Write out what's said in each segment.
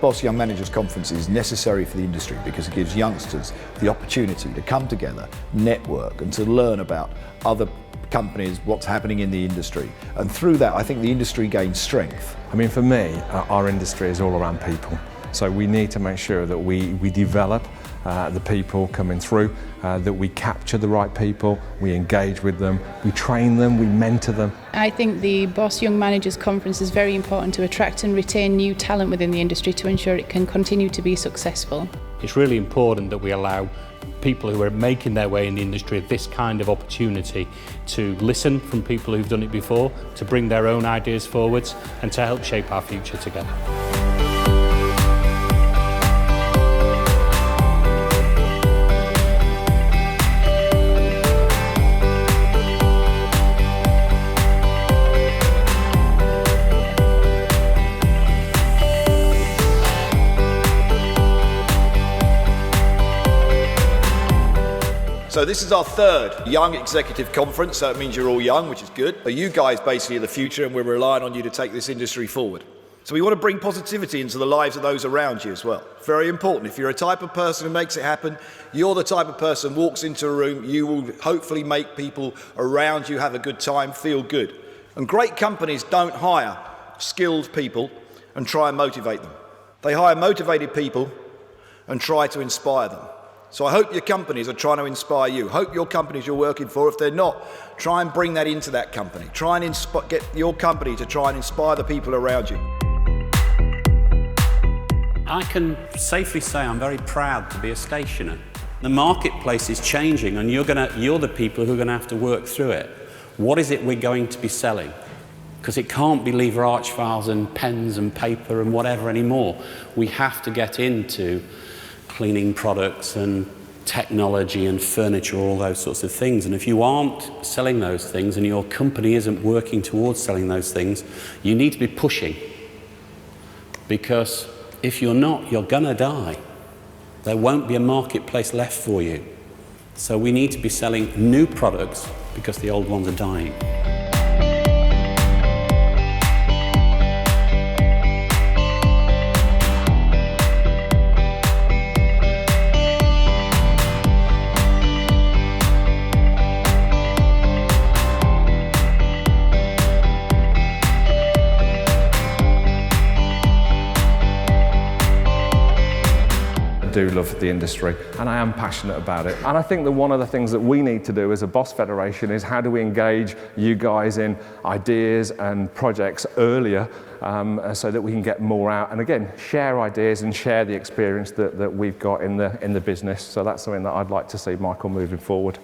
Boss Young Managers Conference is necessary for the industry because it gives youngsters the opportunity to come together, network, and to learn about other companies, what's happening in the industry. And through that, I think the industry gains strength. I mean, for me, our industry is all around people. So we need to make sure that we develop the people coming through, that we capture the right people, we engage with them, we train them, we mentor them. I think the Boss Young Managers Conference is very important to attract and retain new talent within the industry to ensure it can continue to be successful. It's really important that we allow people who are making their way in the industry this kind of opportunity to listen from people who've done it before, to bring their own ideas forwards and to help shape our future together. So this is our third Young Executive Conference, so it means you're all young, which is good. But you guys basically are the future, and we're relying on you to take this industry forward. So we want to bring positivity into the lives of those around you as well. Very important. If you're a type of person who makes it happen, you're the type of person who walks into a room, you will hopefully make people around you have a good time, feel good. And great companies don't hire skilled people and try and motivate them. They hire motivated people and try to inspire them. So I hope your companies are trying to inspire you. Hope your companies you're working for, if they're not, try and bring that into that company. Try and get your company to try and inspire the people around you. I can safely say I'm very proud to be a stationer. The marketplace is changing and you're the people who are going to have to work through it. What is it we're going to be selling? Because it can't be lever arch files and pens and paper and whatever anymore. We have to get into cleaning products and technology and furniture, all those sorts of things. And if you aren't selling those things and your company isn't working towards selling those things, you need to be pushing. Because if you're not, you're gonna die. There won't be a marketplace left for you. So we need to be selling new products because the old ones are dying. I do love the industry and I am passionate about it, and I think that one of the things that we need to do as a Boss Federation is how do we engage you guys in ideas and projects earlier so that we can get more out and again share ideas and share the experience that we've got in the business. So that's something that I'd like to see, Michael, moving forward.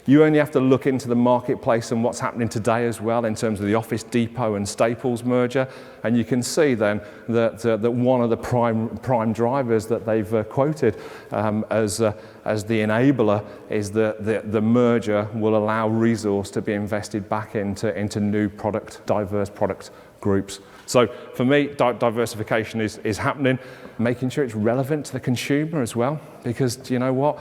You only have to look into the marketplace and what's happening today as well in terms of the Office Depot and Staples merger, and you can see then that one of the prime drivers that they've quoted as the enabler is that the merger will allow resource to be invested back into new diverse product groups. So for me, diversification is happening, making sure it's relevant to the consumer as well, because you know what?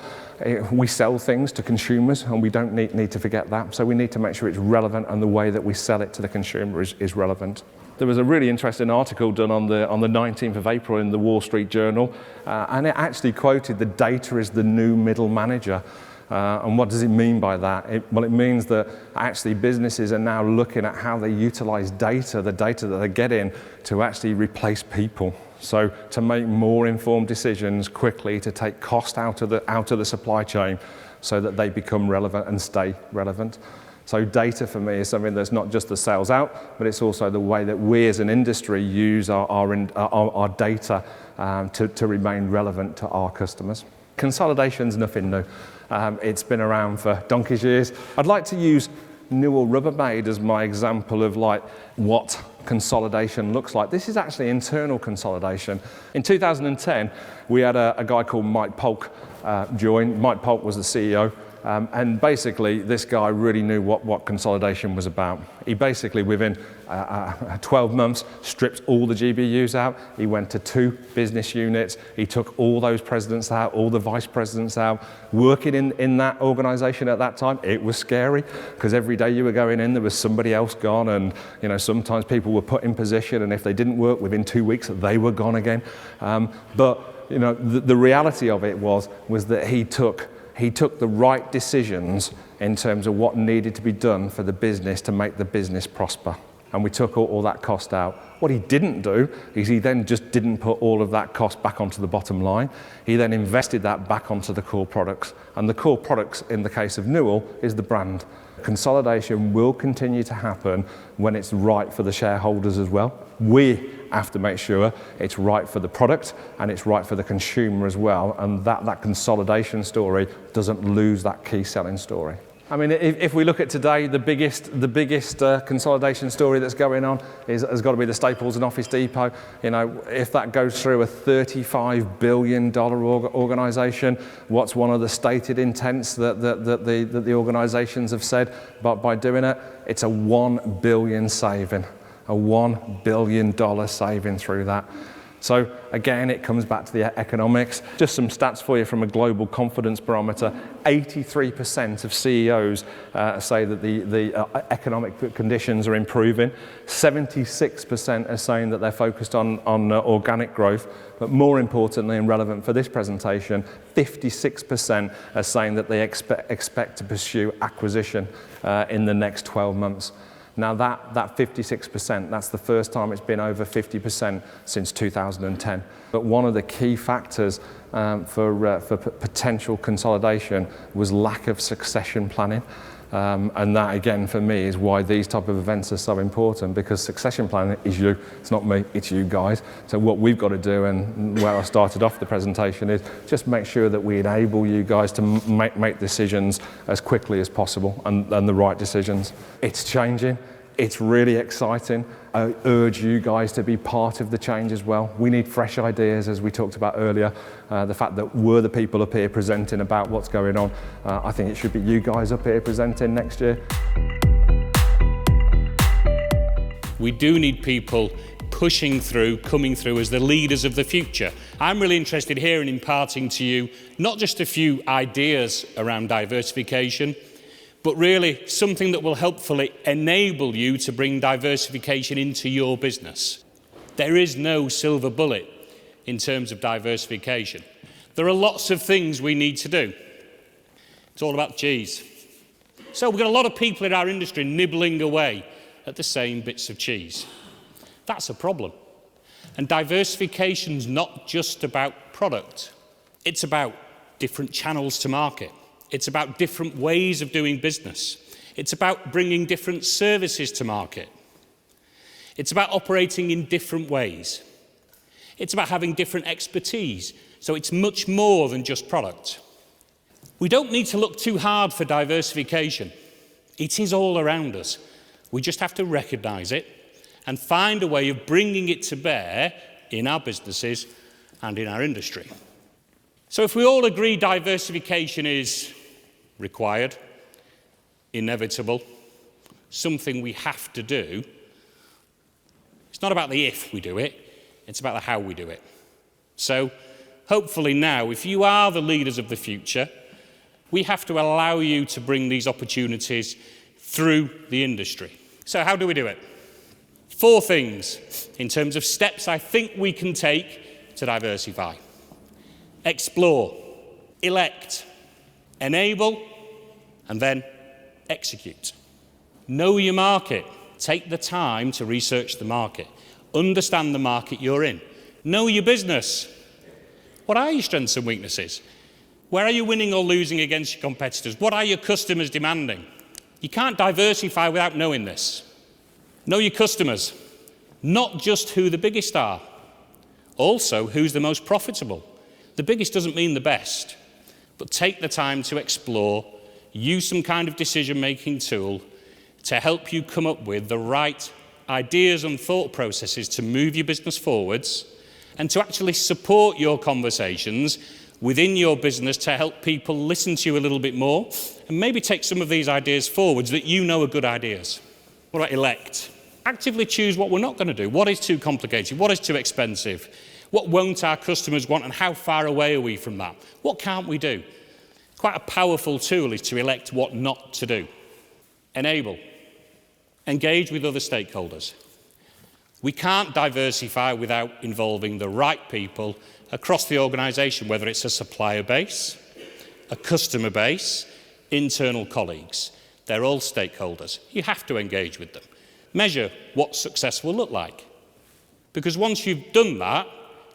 We sell things to consumers and we don't need to forget that. So we need to make sure it's relevant and the way that we sell it to the consumer is relevant. There was a really interesting article done on the 19th of April in the Wall Street Journal, and it actually quoted the data is the new middle manager. And what does it mean by that? Well, it means that actually businesses are now looking at how they utilize data, the data that they get in, to actually replace people. So to make more informed decisions quickly, to take cost out of the supply chain so that they become relevant and stay relevant. So data for me is something that's not just the sales out, but it's also the way that we as an industry use our data to remain relevant to our customers. Consolidation's nothing new. It's been around for donkey's years. I'd like to use Newell Rubbermaid as my example of like what consolidation looks like. This is actually internal consolidation. In 2010, we had a guy called Mike Polk join. Mike Polk was the CEO. And basically, this guy really knew what consolidation was about. He basically, within 12 months, stripped all the GBUs out. He went to 2 business units. He took all those presidents out, all the vice presidents out. Working in that organisation at that time, it was scary, because every day you were going in, there was somebody else gone, and sometimes people were put in position, and if they didn't work within 2 weeks, they were gone again. But the reality of it was that he took the right decisions in terms of what needed to be done for the business to make the business prosper. And we took all that cost out. What he didn't do is he then just didn't put all of that cost back onto the bottom line. He then invested that back onto the core products. And the core products, in the case of Newell, is the brand. Consolidation will continue to happen when it's right for the shareholders as well. We have to make sure it's right for the product and it's right for the consumer as well, and that consolidation story doesn't lose that key selling story. I mean, if we look at today, the biggest consolidation story that's going on has got to be the Staples and Office Depot. If that goes through a $35 billion organisation, what's one of the stated intents that the organisations have said by doing it? It's a $1 billion saving, a $1 billion saving through that. So again, it comes back to the economics. Just some stats for you from a global confidence barometer. 83% of CEOs say that the economic conditions are improving. 76% are saying that they're focused on organic growth. But more importantly and relevant for this presentation, 56% are saying that they expect to pursue acquisition in the next 12 months. Now that 56%, that's the first time it's been over 50% since 2010. But one of the key factors for potential consolidation was lack of succession planning. And that, again, for me, is why these type of events are so important, because succession planning is you. It's not me, it's you guys. So what we've got to do, and where I started off the presentation, is just make sure that we enable you guys to make decisions as quickly as possible, and the right decisions. It's changing. It's really exciting. I urge you guys to be part of the change as well. We need fresh ideas, as we talked about earlier. The fact that we're the people up here presenting about what's going on. I think it should be you guys up here presenting next year. We do need people pushing through, coming through as the leaders of the future. I'm really interested here in imparting to you not just a few ideas around diversification, but really something that will helpfully enable you to bring diversification into your business. There is no silver bullet in terms of diversification. There are lots of things we need to do. It's all about cheese. So we've got a lot of people in our industry nibbling away at the same bits of cheese. That's a problem. And diversification's not just about product. It's about different channels to market. It's about different ways of doing business. It's about bringing different services to market. It's about operating in different ways. It's about having different expertise. So it's much more than just product. We don't need to look too hard for diversification. It is all around us. We just have to recognise it and find a way of bringing it to bear in our businesses and in our industry. So if we all agree diversification is required, inevitable, something we have to do, it's not about the if we do it, it's about the how we do it. So hopefully now, if you are the leaders of the future, we have to allow you to bring these opportunities through the industry. So how do we do it? 4 things in terms of steps I think we can take to diversify. Explore, elect, enable, and then execute. Know your market. Take the time to research the market. Understand the market you're in. Know your business. What are your strengths and weaknesses? Where are you winning or losing against your competitors? What are your customers demanding? You can't diversify without knowing this. Know your customers. Not just who the biggest are. Also, who's the most profitable. The biggest doesn't mean the best, but take the time to explore, use some kind of decision-making tool to help you come up with the right ideas and thought processes to move your business forwards and to actually support your conversations within your business to help people listen to you a little bit more and maybe take some of these ideas forwards that you know are good ideas. What about elect? Actively choose what we're not going to do. What is too complicated? What is too expensive? What won't our customers want, and how far away are we from that? What can't we do? Quite a powerful tool is to elect what not to do. Enable. Engage with other stakeholders. We can't diversify without involving the right people across the organisation, whether it's a supplier base, a customer base, internal colleagues. They're all stakeholders. You have to engage with them. Measure what success will look like. Because once you've done that,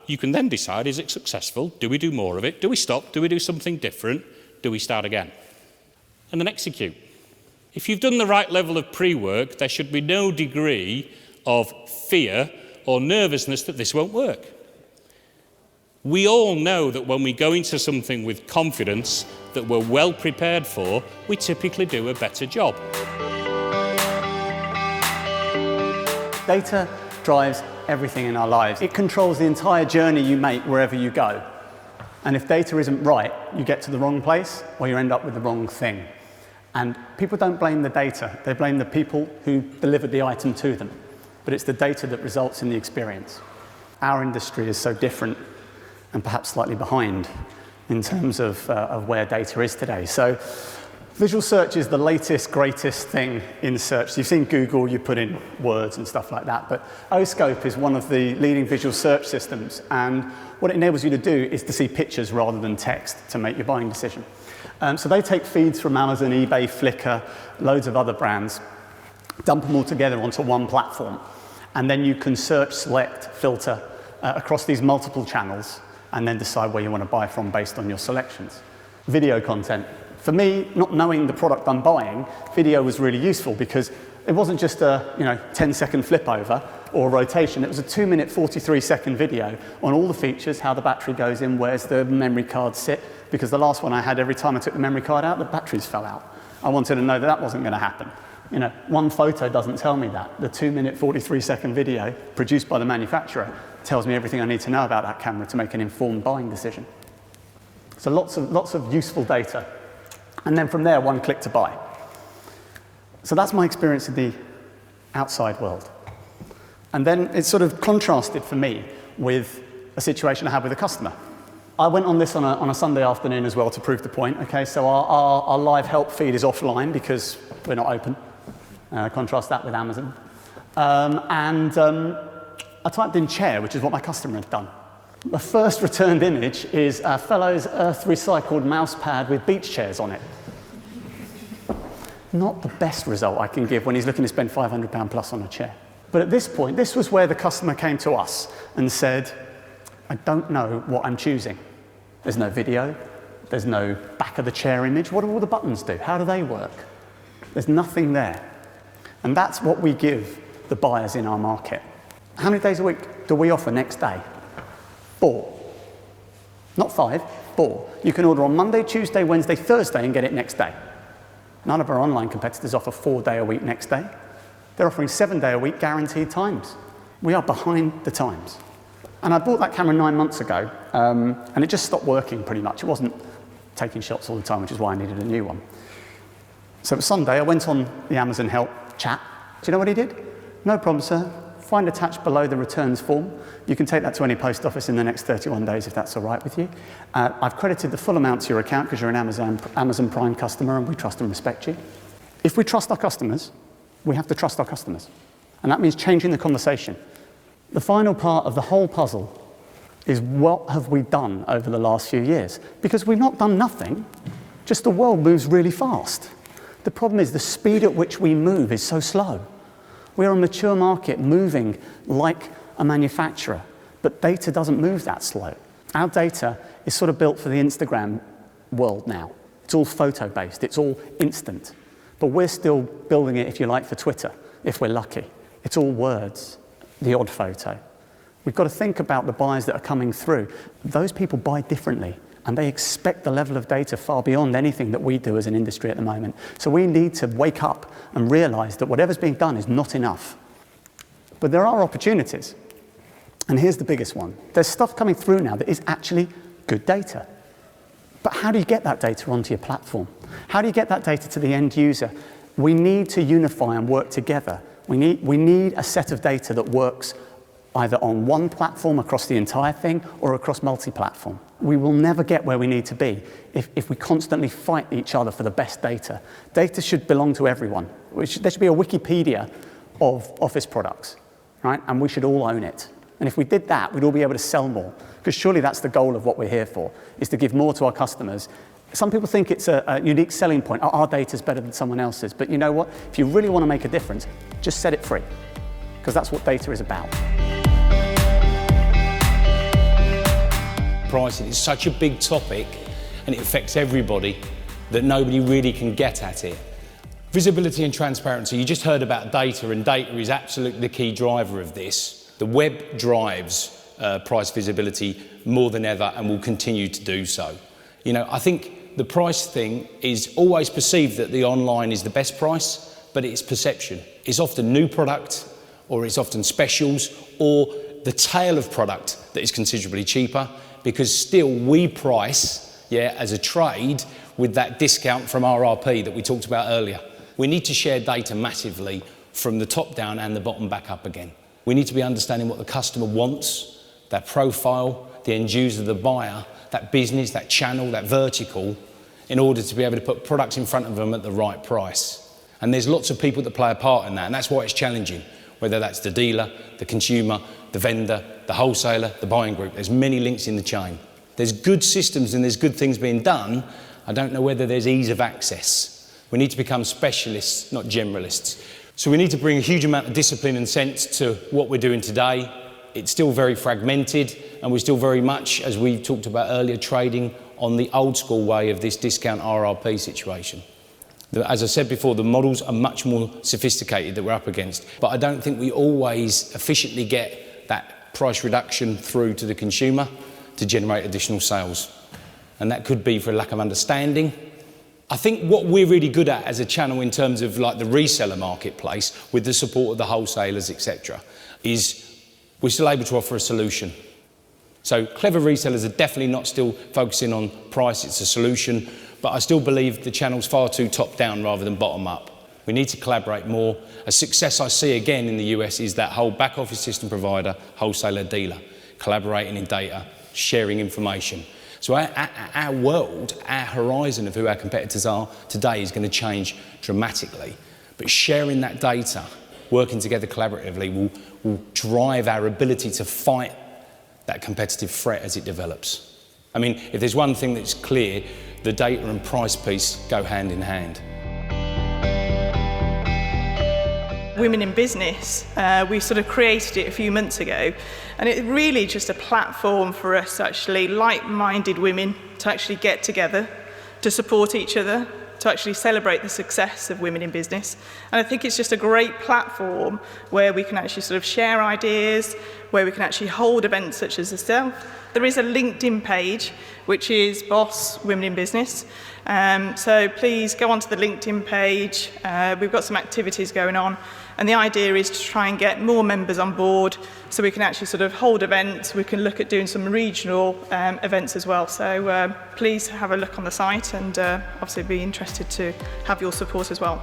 you can then decide, is it successful? Do we do more of it? Do we stop? Do we do something different? Do we start again? And then execute. If you've done the right level of pre-work, there should be no degree of fear or nervousness that this won't work. We all know that when we go into something with confidence that we're well prepared for, we typically do a better job. Data drives everything in our lives. It controls the entire journey you make wherever you go. And if data isn't right, you get to the wrong place or you end up with the wrong thing. And people don't blame the data, they blame the people who delivered the item to them. But it's the data that results in the experience. Our industry is so different and perhaps slightly behind in terms of where data is today. So visual search is the latest, greatest thing in search. So you've seen Google, you put in words and stuff like that, but Oscope is one of the leading visual search systems, and what it enables you to do is to see pictures rather than text to make your buying decision. So they take feeds from Amazon, eBay, Flickr, loads of other brands, dump them all together onto one platform, and then you can search, select, filter across these multiple channels, and then decide where you want to buy from based on your selections. Video content. For me, not knowing the product I'm buying, video was really useful because it wasn't just a 10-second flip over or rotation. It was a 2-minute, 43-second video on all the features, how the battery goes in, where's the memory card sit, because the last one I had, every time I took the memory card out, the batteries fell out. I wanted to know that that wasn't going to happen. One photo doesn't tell me that. The 2-minute, 43-second video produced by the manufacturer tells me everything I need to know about that camera to make an informed buying decision. So lots of useful data. And then from there, one click to buy. So that's my experience in the outside world. And then it's sort of contrasted for me with a situation I had with a customer. I went on this on a Sunday afternoon as well to prove the point. Okay, so our live help feed is offline because we're not open. Contrast that with Amazon. I typed in chair, which is what my customer had done. The first returned image is a Fellows Earth recycled mouse pad with beach chairs on it. Not the best result I can give when he's looking to spend £500 plus on a chair. But at this point, this was where the customer came to us and said, I don't know what I'm choosing. There's no video, there's no back of the chair image. What do all the buttons do? How do they work? There's nothing there. And that's what we give the buyers in our market. How many days a week do we offer next day? 4. Not 5, 4. You can order on Monday, Tuesday, Wednesday, Thursday and get it next day. None of our online competitors offer 4-day-a-week next day. They're offering 7-day-a-week guaranteed times. We are behind the times. And I bought that camera 9 months ago, and it just stopped working pretty much. It wasn't taking shots all the time, which is why I needed a new one. So it was Sunday, I went on the Amazon help chat. Do you know what he did? No problem, sir. Find attached below the returns form. You can take that to any post office in the next 31 days if that's all right with you. I've credited the full amount to your account because you're an Amazon Prime customer and we trust and respect you. If we trust our customers, we have to trust our customers. And that means changing the conversation. The final part of the whole puzzle is what have we done over the last few years? Because we've not done nothing, just the world moves really fast. The problem is the speed at which we move is so slow. We're a mature market moving like a manufacturer, but data doesn't move that slow. Our data is sort of built for the Instagram world now. It's all photo-based, it's all instant. But we're still building it, if you like, for Twitter, if we're lucky. It's all words, the odd photo. We've got to think about the buyers that are coming through. Those people buy differently, and they expect the level of data far beyond anything that we do as an industry at the moment. So we need to wake up and realize that whatever's being done is not enough. But there are opportunities. And here's the biggest one. There's stuff coming through now that is actually good data. But how do you get that data onto your platform? How do you get that data to the end user? We need to unify and work together. We need a set of data that works either on one platform across the entire thing or across multi-platform. We will never get where we need to be if we constantly fight each other for the best data. Data should belong to everyone. There should be a Wikipedia of office products, right? And we should all own it. And if we did that, we'd all be able to sell more. Because surely that's the goal of what we're here for, is to give more to our customers. Some people think it's a unique selling point. Our data's better than someone else's. But you know what? If you really want to make a difference, just set it free. Because that's what data is about. Pricing is such a big topic and it affects everybody that nobody really can get at it. Visibility and transparency, you just heard about data, and data is absolutely the key driver of this. The web drives price visibility more than ever and will continue to do so. You know, I think the price thing is always perceived that the online is the best price, but it's perception. It's often new product, or it's often specials, or the tail of product that is considerably cheaper, because still we price, as a trade, with that discount from RRP that we talked about earlier. We need to share data massively from the top down and the bottom back up again. We need to be understanding what the customer wants, their profile, the end user, the buyer, that business, that channel, that vertical, in order to be able to put products in front of them at the right price. And there's lots of people that play a part in that, and that's why it's challenging, whether that's the dealer, the consumer, the vendor, the wholesaler, the buying group. There's many links in the chain. There's good systems and there's good things being done. I don't know whether there's ease of access. We need to become specialists, not generalists. So we need to bring a huge amount of discipline and sense to what we're doing today. It's still very fragmented, and we're still very much, as we talked about earlier, trading on the old school way of this discount RRP situation. As I said before, the models are much more sophisticated that we're up against, but I don't think we always efficiently get that price reduction through to the consumer to generate additional sales. And that could be for a lack of understanding. I think what we're really good at as a channel in terms of like the reseller marketplace, with the support of the wholesalers, etc., is we're still able to offer a solution. So clever resellers are definitely not still focusing on price, it's a solution, but I still believe the channel's far too top down rather than bottom up. We need to collaborate more. A success I see again in the US is that whole back office system provider, wholesaler, dealer, collaborating in data, sharing information. So our world, our horizon of who our competitors are today is going to change dramatically. But sharing that data, working together collaboratively will drive our ability to fight that competitive threat as it develops. I mean, if there's one thing that's clear, the data and price piece go hand in hand. Women in Business, we sort of created it a few months ago, and it's really just a platform for us, actually, like-minded women to actually get together, to support each other, to actually celebrate the success of women in business. And I think it's just a great platform where we can actually sort of share ideas, where we can actually hold events such as this. There is a LinkedIn page, which is Boss Women in Business. So please go onto the LinkedIn page. We've got some activities going on. And the idea is to try and get more members on board so we can actually sort of hold events. We can look at doing some regional events as well. So please have a look on the site, and obviously be interested to have your support as well.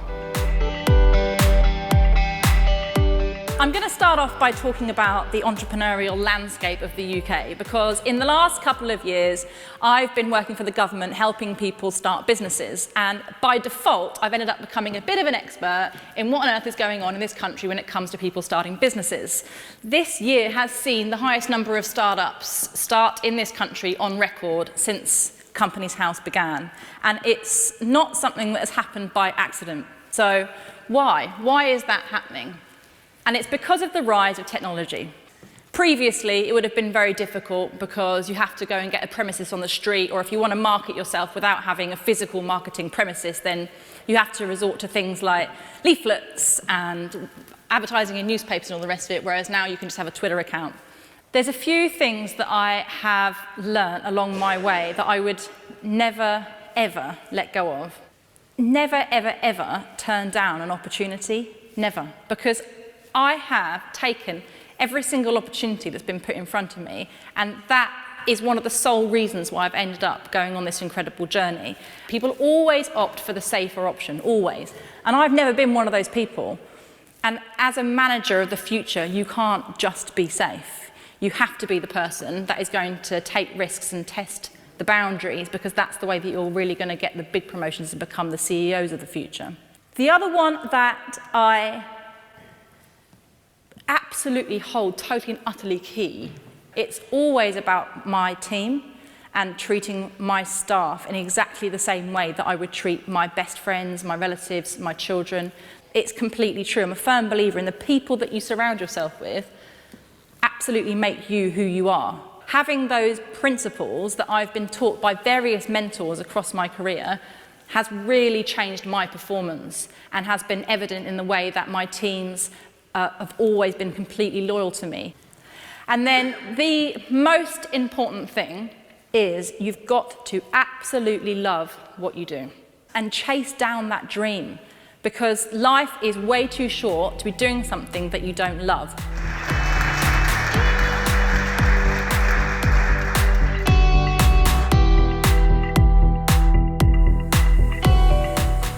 I'm going to start off by talking about the entrepreneurial landscape of the UK, because in the last couple of years, I've been working for the government helping people start businesses. And by default, I've ended up becoming a bit of an expert in what on earth is going on in this country when it comes to people starting businesses. This year has seen the highest number of startups start in this country on record since Companies House began. And it's not something that has happened by accident. So why? Why is that happening? And it's because of the rise of technology. Previously, it would have been very difficult because you have to go and get a premises on the street, or if you want to market yourself without having a physical marketing premises, then you have to resort to things like leaflets and advertising in newspapers and all the rest of it, whereas now you can just have a Twitter account. There's a few things that I have learnt along my way that I would never, ever let go of. Never, ever, ever turn down an opportunity. Never. Because I have taken every single opportunity that's been put in front of me, and that is one of the sole reasons why I've ended up going on this incredible journey. People always opt for the safer option, always. And I've never been one of those people. And as a manager of the future, you can't just be safe. You have to be the person that is going to take risks and test the boundaries, because that's the way that you're really going to get the big promotions and become the CEOs of the future. The other one that I absolutely hold totally and utterly key, it's always about my team and treating my staff in exactly the same way that I would treat my best friends, my relatives, my children. It's completely true. I'm a firm believer in the people that you surround yourself with absolutely make you who you are. Having those principles that I've been taught by various mentors across my career has really changed my performance and has been evident in the way that my teams have always been completely loyal to me. And then the most important thing is you've got to absolutely love what you do and chase down that dream, because life is way too short to be doing something that you don't love.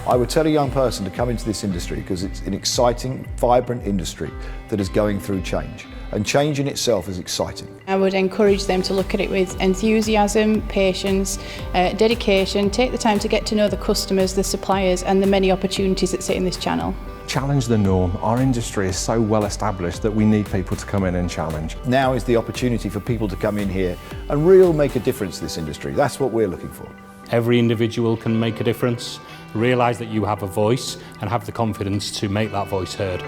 I would tell a young person to come into this industry because it's an exciting, vibrant industry that is going through change. And change in itself is exciting. I would encourage them to look at it with enthusiasm, patience, dedication, take the time to get to know the customers, the suppliers, and the many opportunities that sit in this channel. Challenge the norm. Our industry is so well established that we need people to come in and challenge. Now is the opportunity for people to come in here and really make a difference in this industry. That's what we're looking for. Every individual can make a difference. Realise that you have a voice and have the confidence to make that voice heard.